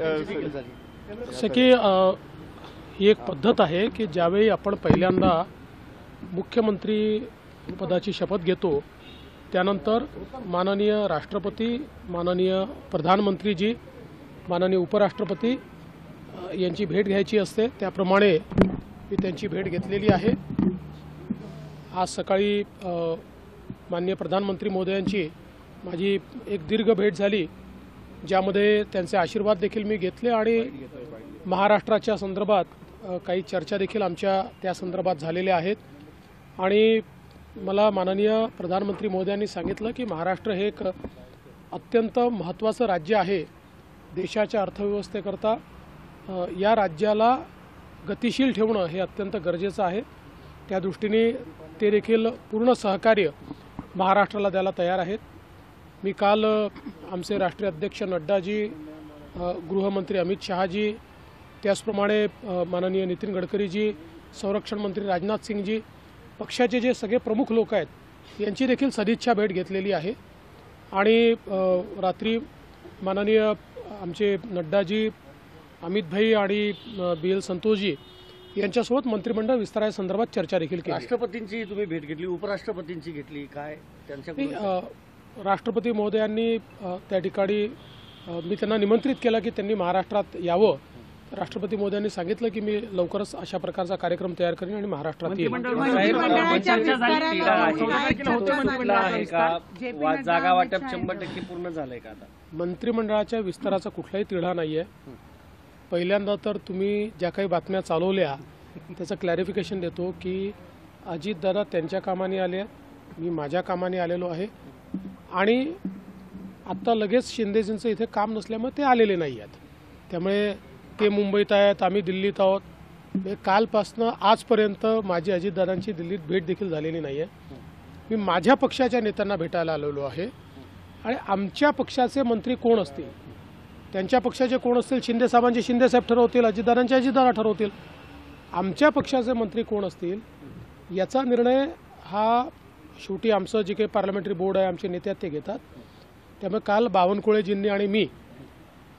जसं की ही एक पद्धत आहे की ज्यावेळी आपण पहिल्यांदा मुख्यमंत्री पदाची शपथ घेतो त्यानंतर माननीय राष्ट्रपती, माननीय प्रधानमंत्रीजी, माननीय उपराष्ट्रपती यांची भेट घ्यायची असते। त्याप्रमाणे मी त्यांची भेट घेतलेली आहे। आज सकाळी माननीय प्रधानमंत्री महोदयांची माझी एक दीर्घ भेट झाली, ज्यामध्ये त्यांचे आशीर्वाद देखील मी घेतले आणि महाराष्ट्राच्या संदर्भात काही चर्चा देखील आमच्या त्या संदर्भात झालेल्या आहेत। आणि मला माननीय प्रधानमंत्री महोदयांनी सांगितलं की महाराष्ट्र हे एक अत्यंत महत्त्वाचं राज्य आहे देशाच्या अर्थव्यवस्थेकरता। या राज्याला गतिशील ठेवणं हे अत्यंत गरजेचं आहे। त्या दृष्टीने ते देखील पूर्ण सहकार्य महाराष्ट्राला द्यायला तयार आहेत। मी काल आमचे राष्ट्रीय अध्यक्ष नड्डाजी, गृहमंत्री अमित शहाजी, त्याचप्रमाणे माननीय नितीन गडकरीजी, संरक्षण मंत्री राजनाथ सिंगजी, पक्षाचे जे सगळे प्रमुख लोक आहेत यांची देखील सदिच्छा भेट घेतलेली आहे। आणि रात्री माननीय आमचे नड्डाजी, अमित भाई आणि BL संतोषजी यांच्यासोबत मंत्रिमंडळ विस्तारासंदर्भात चर्चा देखील केली। राष्ट्रपतींची तुम्ही भेट घेतली, उपराष्ट्रपतींची घेतली, काय त्यांच्या राष्ट्रपती महोदयांनी त्या ठिकाणी मी त्यांना निमंत्रित केलं की त्यांनी महाराष्ट्रात यावं। राष्ट्रपती महोदयांनी सांगितलं की मी लवकरच अशा प्रकारचा कार्यक्रम तयार करेन आणि महाराष्ट्रात येईन। जागा वाटप 100% पूर्ण झालंय का आता? मंत्रिमंडळाच्या विस्ताराचा कुठलाही तिढा नाहीये। पहिल्यांदा तर तुम्ही ज्या काही बातम्या चालवल्या त्याचं क्लॅरिफिकेशन देतो की अजितदादा त्यांच्या कामाने आले, मी माझ्या कामाने आलेलो आहे आणि आत्ता लगेच शिंदेजींचं इथे काम नसल्यामुळे ते आलेले नाही आहेत। त्यामुळे ते मुंबईत आहेत, आम्ही दिल्लीत आहोत। कालपासनं आजपर्यंत माझी अजितदादांची दिल्लीत भेट देखील झालेली नाही आहे। मी माझ्या पक्षाच्या नेत्यांना भेटायला आलेलो आहे आणि आमच्या पक्षाचे मंत्री कोण असतील, त्यांच्या पक्षाचे कोण असतील, शिंदे साहेबांचे शिंदे साहेब ठरवतील, अजितदादांचे अजितदादा ठरवतील। आमच्या पक्षाचे मंत्री कोण असतील याचा निर्णय हा शेवटी आमचं जे काही पार्लमेंटरी बोर्ड आहे, आमचे नेते ते घेतात। त्यामुळे काल बावनकुळेजींनी आणि मी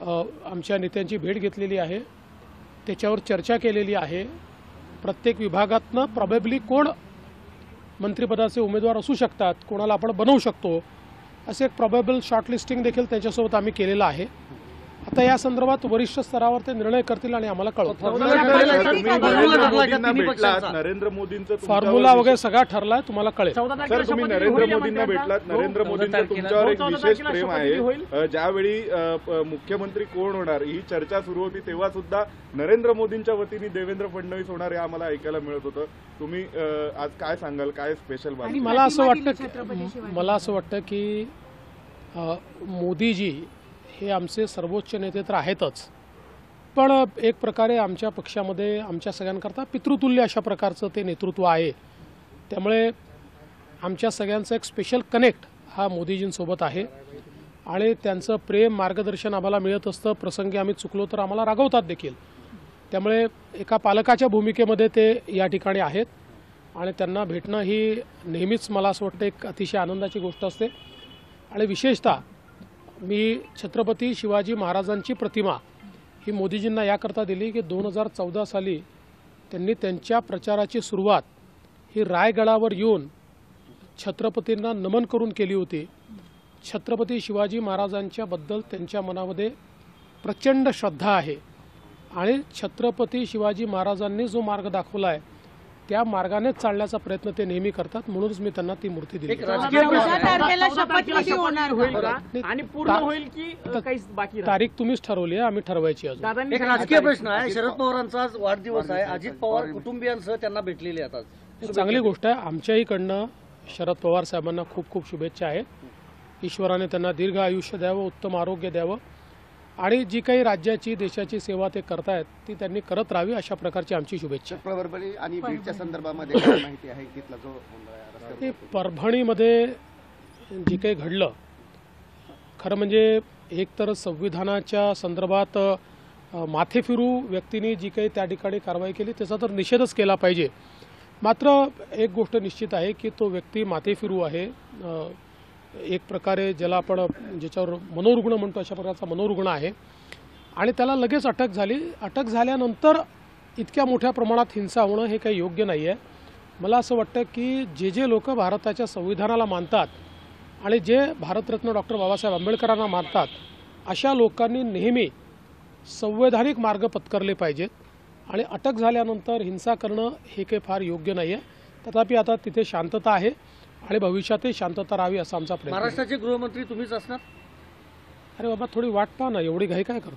आमच्या नेत्यांची भेट घेतलेली आहे, त्याच्यावर चर्चा केलेली आहे। प्रत्येक विभागातनं प्रॉबेबली कोण मंत्रिपदाचे उमेदवार असू शकतात, कोणाला आपण बनवू शकतो, असे एक प्रॉबेबल शॉर्टलिस्टिंग देखील त्याच्यासोबत आम्ही केलेलं आहे। आता या संदर्भात वरिष्ठ स्तरावर ते निर्णय करतील आणि आम्हाला कळवतील। नरेंद्र मोदींचं फॉर्म्युला वगैरे सगळा ठरलाय, तुम्हाला कळेल। सर, तुम्ही नरेंद्र मोदींना भेटलात, नरेंद्र मोदींचं तुमच्यावर एक विशेष प्रेम आहे। ज्यावेळी मुख्यमंत्री कोण होणार ही चर्चा सुरू होती तेव्हा सुद्धा नरेंद्र मोदींच्या वतीने देवेंद्र फडणवीस होणार हे आम्हाला ऐकायला मिळत होतं। तुम्ही आज काय सांगाल, काय स्पेशल बातमी? मला असं वाटतं की मोदीजी हे आमचे सर्वोच्च नेते तर आहेतच, पण एक प्रकारे आमच्या पक्षामध्ये आमच्या सगळ्यांकरता पितृतुल्य अशा प्रकारचं ते नेतृत्व आहे। त्यामुळे आमच्या सगळ्यांचं एक स्पेशल कनेक्ट हा मोदीजींसोबत आहे आणि त्यांचं प्रेम, मार्गदर्शन आम्हाला मिळत असतं। प्रसंगी आम्ही चुकलो तर आम्हाला रागवतात देखील। त्यामुळे एका पालकाच्या भूमिकेमध्ये ते या ठिकाणी आहेत आणि त्यांना भेटणं ही नेहमीच मला असं वाटतं एक अतिशय आनंदाची गोष्ट असते। आणि विशेषतः मी छत्रपती शिवाजी महाराजांची प्रतिमा ही मोदीजींना याकरता दिली की 2014 साली त्यांनी त्यांच्या प्रचाराची सुरुवात ही रायगडावर येऊन छत्रपतींना नमन करून केली होती। छत्रपती शिवाजी महाराजांच्याबद्दल त्यांच्या मनामध्ये प्रचंड श्रद्धा आहे आणि छत्रपती शिवाजी महाराजांनी जो मार्ग दाखवला आहे त्या मार्गानेच चालण्याचा प्रयत्न ते नेहमी करतात। म्हणूनच मी त्यांना ती मूर्ती दिली। तारीख तुम्हीच ठरवली आहे, आम्ही ठरवायची अजून। एक राजकीय प्रश्न आहे, शरद पवारांचा आज वाढदिवस आहे, अजित पवार कुटुंबियांसह त्यांना भेटलेले आहेत। चांगली गोष्ट आहे। आमच्याहीकडनं शरद पवार साहेबांना खूप खूप शुभेच्छा आहेत। ईश्वराने त्यांना दीर्घ आयुष्य द्यावं, उत्तम आरोग्य द्यावं आणि जी काही राज्याची देशाची सेवा ते करतायत ती त्यांनी करत राहावी अशा प्रकारची आमची शुभेच्छा। परभणी आणि बीडच्या संदर्भामध्ये काय माहिती आहे? तिथला जो परभणीमध्ये जे काही घडलं, खरं म्हणजे एक तर संविधानाच्या संदर्भात माथेफिरू व्यक्तींनी जी काही त्या ठिकाणी कारवाई केली त्याचा तर निषेधच केला पाहिजे। मात्र एक गोष्ट निश्चित आहे की तो व्यक्ती माथेफिरू आहे, एक प्रकारे ज्याला आपण ज्याच्यावर मनोरुग्ण म्हणतो अशा प्रकारचा मनोरुग्ण आहे आणि त्याला लगेच अटक झाली. अटक झाल्यानंतर इतक्या मोठ्या प्रमाणात हिंसा होणं हे काही योग्य नाही आहे. मला असं वाटतं की जे लोक भारताच्या संविधानाला मानतात आणि जे भारतरत्न डॉक्टर बाबासाहेब आंबेडकरांना मानतात अशा लोकांनी नेहमी संवैधानिक मार्ग पत्करले पाहिजेत आणि अटक झाल्यानंतर हिंसा करणं हे काही फार योग्य नाही आहे. तथापि आता तिथे शांतता आहे आणि भविष्यातही शांतता राहावी असा आमचा प्रयत्न आहे. महाराष्ट्राचे गृहमंत्री तुम्हीच असणार. अरे बाबा थोडी वाट पहा ना, एवढी घाई काय करतो.